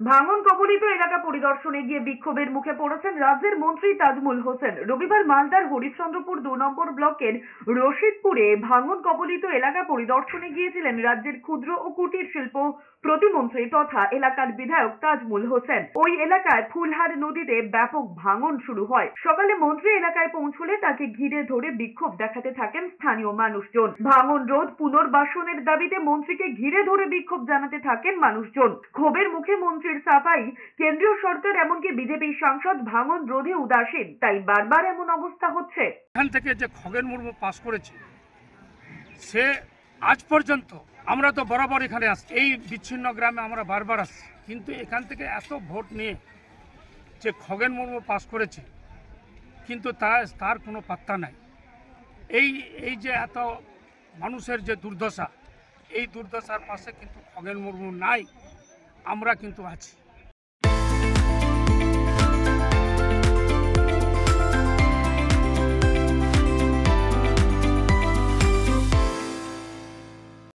ভাঙন কবলিত এলাকা পরিদর্শনে গিয়ে বিক্ষোভের মুখে পড়েছেন রাজ্যের মন্ত্রী তাজমুল হোসেন। রবিবার মালদার হরিশ্চন্দ্রপুর 2 নম্বর ব্লকের রশিদপুরে ভাঙন কবলিত এলাকা পরিদর্শনে গিয়েছিলেন রাজ্যের ক্ষুদ্র ও কুটির শিল্প প্রতিমন্ত্রী তথা এলাকার বিধায়ক তাজমুল হোসেন। ওই এলাকায় ফুলহার নদীতে ব্যাপক ভাঙন শুরু হয়। সকালে মন্ত্রী এলাকায় পৌঁছলে তাকে ঘিরে ধরে বিক্ষোভ দেখাতে থাকেন স্থানীয় মানুষজন। ভাঙন রোধ পুনর্বাসনের দাবিতে মন্ত্রীকে ঘিরে ধরে বিক্ষোভ জানাতে থাকেন মানুষজন। ক্ষোভের মুখে মন্ত্রীর সাফাই, কেন্দ্রীয় সরকার এমনকি বিজেপি সাংসদ ভাঙন রোধে উদাসীন, তাই বারবার এমন অবস্থা হচ্ছে। এখান থেকে যে খগেন মুর্মু পাস করেছে সে আজ পর্যন্ত, আমরা তো বরাবর এখানে আসছি, এই বিচ্ছিন্ন গ্রামে আমরা বারবার আসছি, কিন্তু এখান থেকে এত ভোট নিয়ে যে খগেন মুর্মু পাস করেছে কিন্তু তার কোনো পাত্তা নাই। এই যে এত মানুষের যে দুর্দশা, এই দুর্দশার পাশে কিন্তু খগেন মুর্মু নাই, আমরা কিন্তু আছি।